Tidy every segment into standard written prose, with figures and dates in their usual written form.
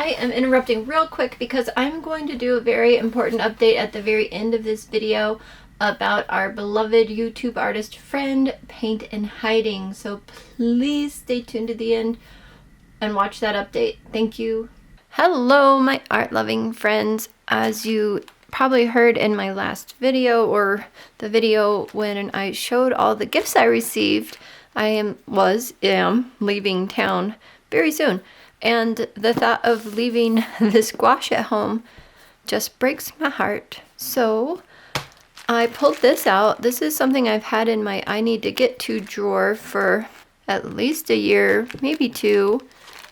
I am interrupting real quick because I'm going to do a very important update at the very end of this video about our beloved YouTube artist friend, Paint and Hiding. So please stay tuned to the end and watch that update. Thank you. Hello, my art-loving friends. As you probably heard in my last video, or the video when I showed all the gifts I received, I am leaving town very soon. And the thought of leaving this gouache at home just breaks my heart. So I pulled this out. This is something I've had in my I need to get to drawer for at least a year, maybe two.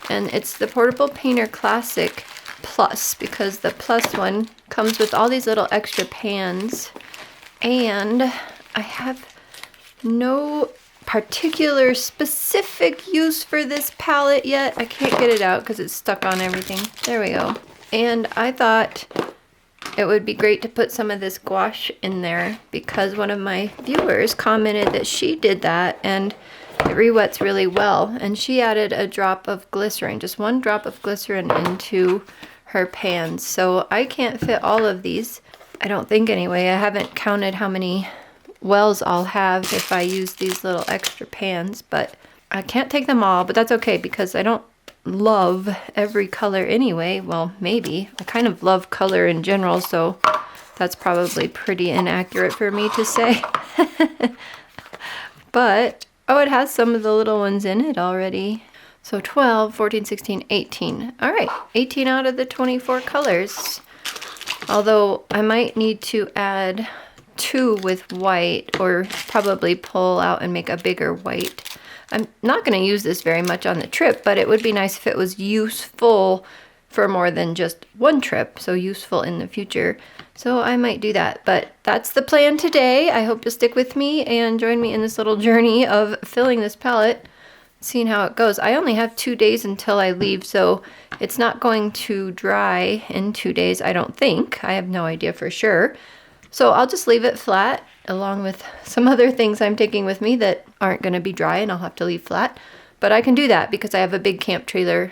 And it's the Portable Painter Classic Plus, because the Plus one comes with all these little extra pans. And I have no particular specific use for this palette yet. I can't get it out because it's stuck on everything. There we go. And I thought it would be great to put some of this gouache in there because one of my viewers commented that she did that and it re-wets really well. And she added a drop of glycerin, just one drop of glycerin into her pans. So I can't fit all of these. I don't think anyway. I haven't counted how many wells I'll have if I use these little extra pans, but I can't take them all, but that's okay because I don't love every color anyway. Well, maybe. I kind of love color in general, so that's probably pretty inaccurate for me to say. But, oh, it has some of the little ones in it already. So 12, 14, 16, 18. All right, 18 out of the 24 colors. Although I might need to add 2 with white, or probably pull out and make a bigger white. I'm not going to use this very much on the trip, but it would be nice if it was useful for more than just one trip, so useful in the future. So I might do that, but that's the plan today. I hope you'll stick with me and join me in this little journey of filling this palette, seeing how it goes. I only have 2 days until I leave, so it's not going to dry in 2 days, I don't think. I have no idea for sure. So I'll just leave it flat along with some other things I'm taking with me that aren't going to be dry and I'll have to leave flat. But I can do that because I have a big camp trailer.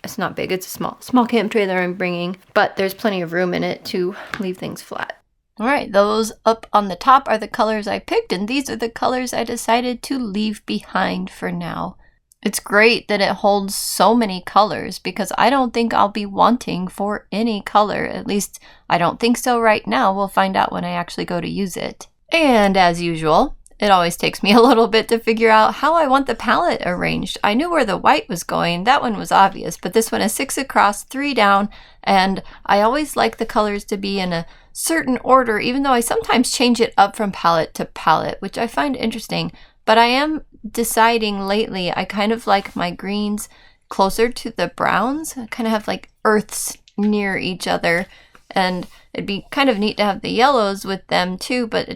It's not big, it's a small camp trailer I'm bringing, but there's plenty of room in it to leave things flat. All right, those up on the top are the colors I picked, and these are the colors I decided to leave behind for now. It's great that it holds so many colors because I don't think I'll be wanting for any color. At least I don't think so right now. We'll find out when I actually go to use it. And as usual, it always takes me a little bit to figure out how I want the palette arranged. I knew where the white was going. That one was obvious, but this one is 6 across, 3 down, and I always like the colors to be in a certain order, even though I sometimes change it up from palette to palette, which I find interesting. But I am deciding lately, I kind of like my greens closer to the browns. I kind of have like earths near each other, and it'd be kind of neat to have the yellows with them too, but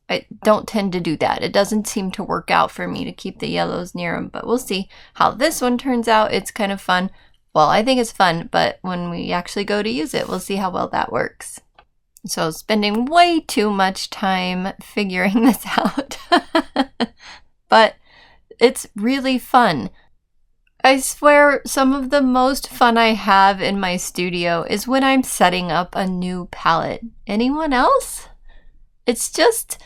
I don't tend to do that. It doesn't seem to work out for me to keep the yellows near them, but we'll see how this one turns out. It's kind of fun. Well, I think it's fun, but when we actually go to use it, we'll see how well that works. So spending way too much time figuring this out. But it's really fun. I swear some of the most fun I have in my studio is when I'm setting up a new palette. Anyone else? It's just,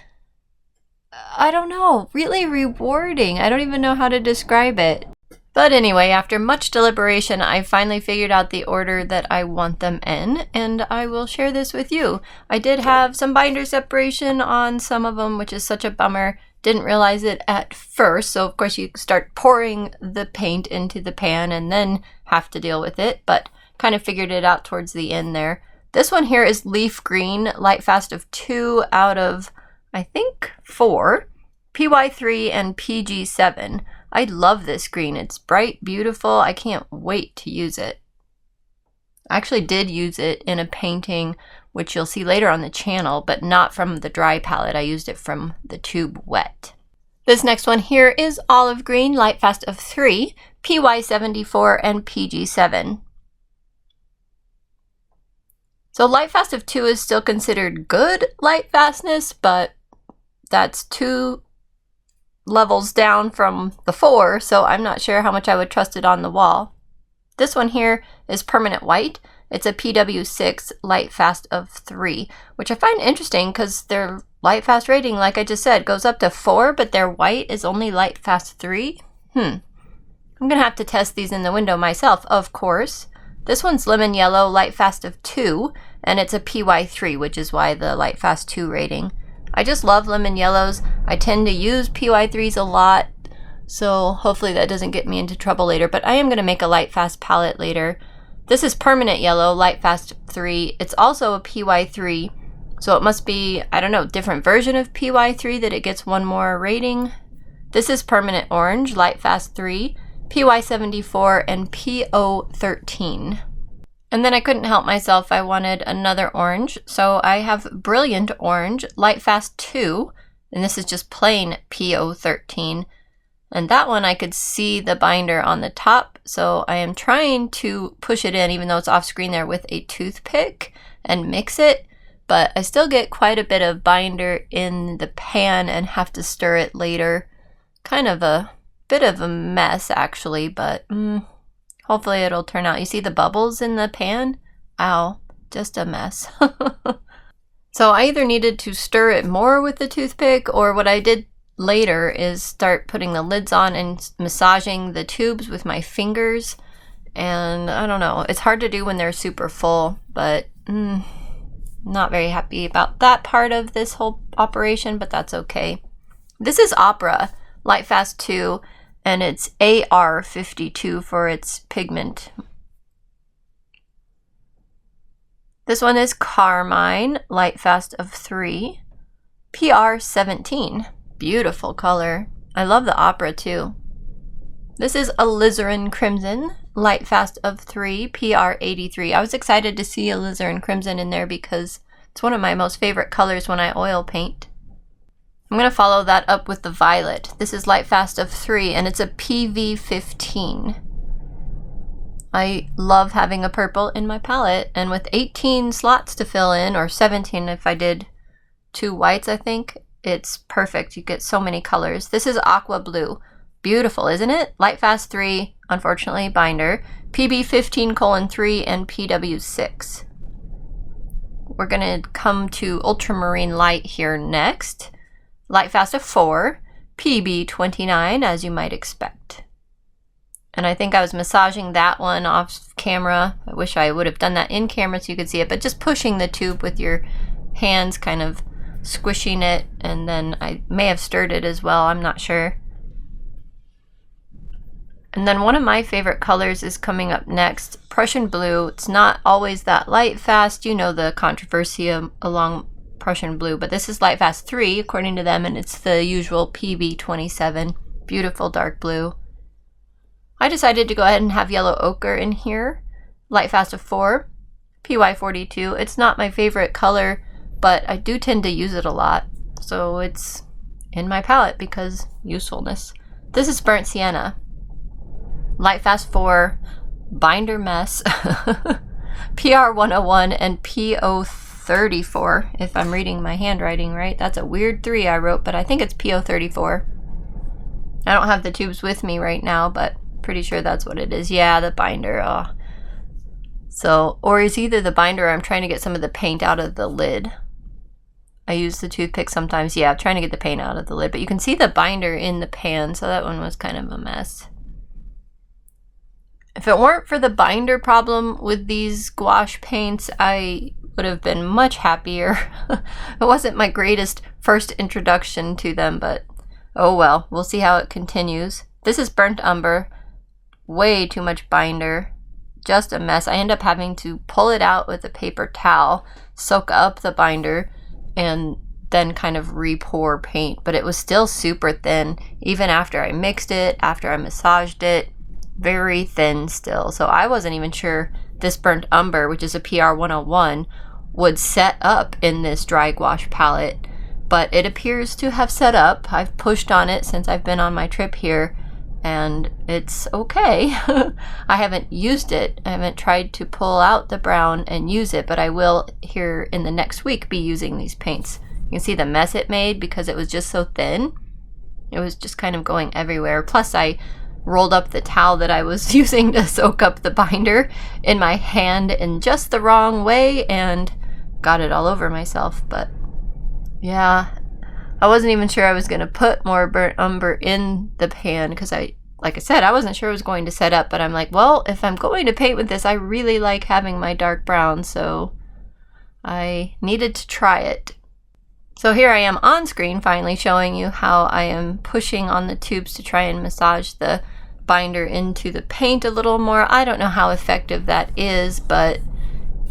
I don't know, really rewarding. I don't even know how to describe it. But anyway, after much deliberation, I finally figured out the order that I want them in, and I will share this with you. I did have some binder separation on some of them, which is such a bummer. Didn't realize it at first, so of course you start pouring the paint into the pan and then have to deal with it, but kind of figured it out towards the end there. This one here is Leaf Green, Light Fast of 2 out of, I think, 4, PY3 and PG7. I love this green. It's bright, beautiful. I can't wait to use it. I actually did use it in a painting, which you'll see later on the channel, but not from the dry palette. I used it from the tube wet. This next one here is Olive Green, Light Fast of 3, PY74 and PG7. So Light Fast of 2 is still considered good light fastness, but that's 2 levels down from the 4, so I'm not sure how much I would trust it on the wall. This one here is Permanent White. It's a PW6 light fast of 3, which I find interesting because their light fast rating, like I just said, goes up to 4, but their white is only light fast 3. I'm gonna have to test these in the window myself, of course. This one's Lemon Yellow, light fast of 2, and it's a PY3, which is why the light fast 2 rating. I just love lemon yellows. I tend to use PY3s a lot, so hopefully that doesn't get me into trouble later, but I am gonna make a light fast palette later. This is Permanent Yellow, light fast 3. It's also a PY3, so it must be, I don't know, different version of PY3 that it gets one more rating. This is Permanent Orange, light fast 3, PY74, and PO13. And then I couldn't help myself, I wanted another orange, so I have Brilliant Orange, light fast 2, and this is just plain PO13. And that one I could see the binder on the top, so I am trying to push it in, even though it's off screen there, with a toothpick and mix it, but I still get quite a bit of binder in the pan and have to stir it later. Kind of a bit of a mess actually, but hopefully it'll turn out. You see the bubbles in the pan? Ow, just a mess. So I either needed to stir it more with the toothpick, or what I did later is start putting the lids on and massaging the tubes with my fingers. And I don't know, it's hard to do when they're super full, but not very happy about that part of this whole operation, but that's okay. This is Opera, light fast 2, and it's AR52 for its pigment. This one is Carmine, light fast of 3, PR17. Beautiful color. I love the Opera too. This is Alizarin Crimson, light fast of 3, PR83. I was excited to see Alizarin Crimson in there because it's one of my most favorite colors when I oil paint. I'm going to follow that up with the Violet. This is light fast of 3, and it's a PV15. I love having a purple in my palette, and with 18 slots to fill in, or 17 if I did 2 whites, I think, it's perfect. You get so many colors. This is Aqua Blue. Beautiful, isn't it? Light fast 3, unfortunately, binder. PB15:3 and PW6. We're going to come to Ultramarine Light here next. Light fast of 4, PB29, as you might expect. And I think I was massaging that one off camera. I wish I would have done that in camera so you could see it, but just pushing the tube with your hands, kind of squishing it, and then I may have stirred it as well, I'm not sure. And then one of my favorite colors is coming up next, Prussian Blue. It's not always that light fast, you know the controversy along Prussian Blue, but this is light fast 3 according to them, and it's the usual PB27. Beautiful dark blue. I decided to go ahead and have Yellow Ochre in here, light fast of 4, PY42. It's not my favorite color, but I do tend to use it a lot, so it's in my palette because usefulness. This is Burnt Sienna, light fast 4, binder mess, PR101 and PO34, if I'm reading my handwriting right. That's a weird 3 I wrote, but I think it's PO34. I don't have the tubes with me right now, but pretty sure that's what it is. Yeah, the binder. Oh. So, or it's either the binder or I'm trying to get some of the paint out of the lid. I use the toothpick sometimes. Yeah, I'm trying to get the paint out of the lid, but you can see the binder in the pan, so that one was kind of a mess. If it weren't for the binder problem with these gouache paints, I would have been much happier. It wasn't my greatest first introduction to them, but oh well, we'll see how it continues. This is Burnt Umber. Way too much binder. Just a mess. I end up having to pull it out with a paper towel, soak up the binder, and then kind of re-pour paint. But it was still super thin, even after I mixed it, after I massaged it. Very thin still. So I wasn't even sure this Burnt Umber, which is a PR101, would set up in this dry gouache palette. But it appears to have set up. I've pushed on it since I've been on my trip here, and it's okay. I haven't used it. I haven't tried to pull out the brown and use it, but I will here in the next week be using these paints. You can see the mess it made because it was just so thin. It was just kind of going everywhere. Plus I rolled up the towel that I was using to soak up the binder in my hand in just the wrong way and got it all over myself. But yeah, I wasn't even sure I was going to put more burnt umber in the pan because like I said, I wasn't sure it was going to set up, but I'm like, well, if I'm going to paint with this, I really like having my dark brown, so I needed to try it. So here I am on screen finally showing you how I am pushing on the tubes to try and massage the binder into the paint a little more. I don't know how effective that is, but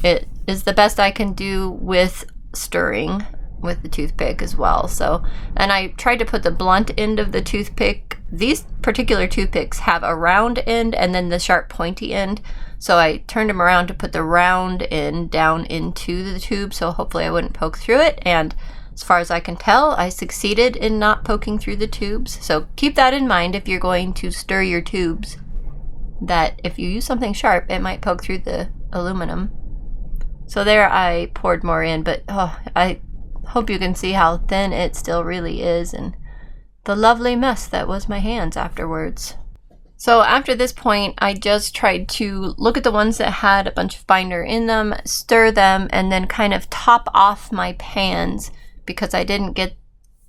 it is the best I can do with stirring with the toothpick as well. So, and I tried to put the blunt end of the toothpick. These particular toothpicks have a round end and then the sharp pointy end. So I turned them around to put the round end down into the tube, so hopefully I wouldn't poke through it. And as far as I can tell, I succeeded in not poking through the tubes. So keep that in mind if you're going to stir your tubes, that if you use something sharp, it might poke through the aluminum. So there I poured more in, but I hope you can see how thin it still really is and the lovely mess that was my hands afterwards. So after this point, I just tried to look at the ones that had a bunch of binder in them, stir them, and then kind of top off my pans because I didn't get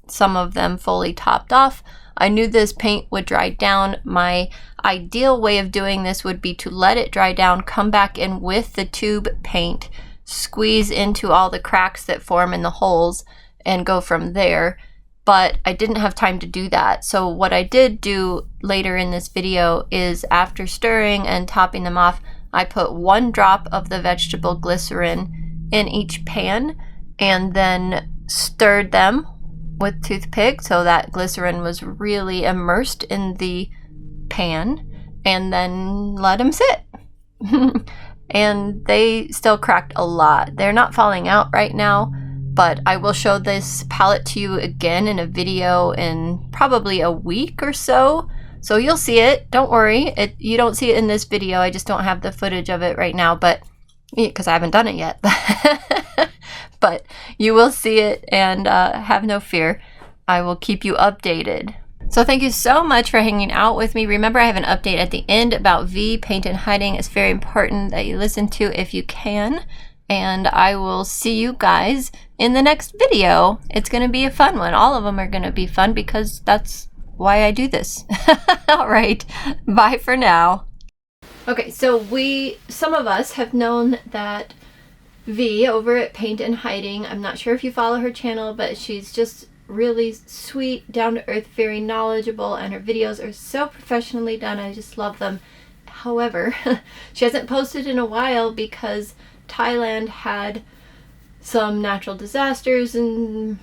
some of them fully topped off. I knew this paint would dry down. My ideal way of doing this would be to let it dry down, come back in with the tube paint, squeeze into all the cracks that form in the holes, and go from there. But I didn't have time to do that. So what I did do later in this video is, after stirring and topping them off, I put 1 drop of the vegetable glycerin in each pan and then stirred them with toothpick so that glycerin was really immersed in the pan, and then let them sit. And they still cracked a lot. They're not falling out right now, but I will show this palette to you again in a video in probably a week or so. So you'll see it, don't worry. You don't see it in this video, I just don't have the footage of it right now, but because I haven't done it yet. But you will see it, and have no fear. I will keep you updated. So thank you so much for hanging out with me. Remember, I have an update at the end about V, paint and hiding. It's very important that you listen to if you can. And I will see you guys in the next video. It's going to be a fun one. All of them are going to be fun because that's why I do this. All right. Bye for now. Okay, so some of us have known that V over at Paint and Hiding, I'm not sure if you follow her channel, but she's just really sweet, down to earth, very knowledgeable, and her videos are so professionally done. I just love them. However, she hasn't posted in a while because Thailand had some natural disasters, and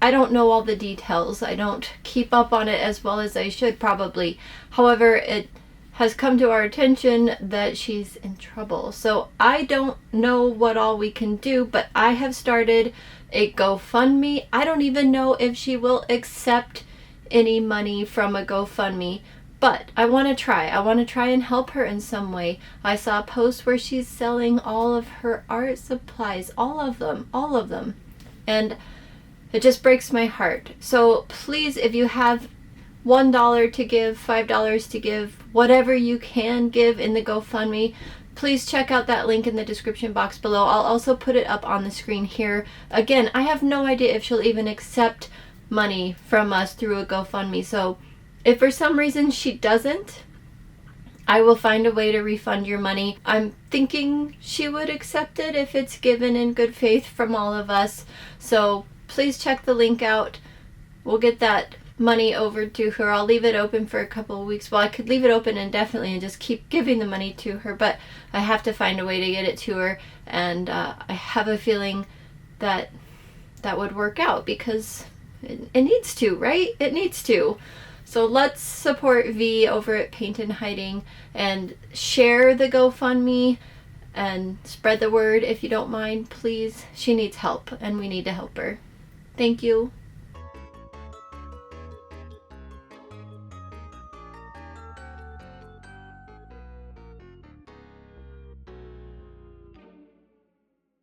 I don't know all the details. I don't keep up on it as well as I should probably. However, it has come to our attention that she's in trouble. So I don't know what all we can do, but I have started a GoFundMe. I don't even know if she will accept any money from a GoFundMe, but I want to try. I want to try and help her in some way. I saw a post where she's selling all of her art supplies, all of them. And it just breaks my heart. So please, if you have $1 to give, $5 to give, whatever you can give in the GoFundMe, please check out that link in the description box below. I'll also put it up on the screen here. Again, I have no idea if she'll even accept money from us through a GoFundMe. So if for some reason she doesn't, I will find a way to refund your money. I'm thinking she would accept it if it's given in good faith from all of us. So please check the link out. We'll get that money over to her. I'll leave it open for a couple of weeks. Well, I could leave it open indefinitely and just keep giving the money to her, but I have to find a way to get it to her, and I have a feeling that that would work out because it needs to, right? It needs to. So let's support V over at Paint and Hiding and share the GoFundMe and spread the word if you don't mind, please. She needs help and we need to help her. Thank you.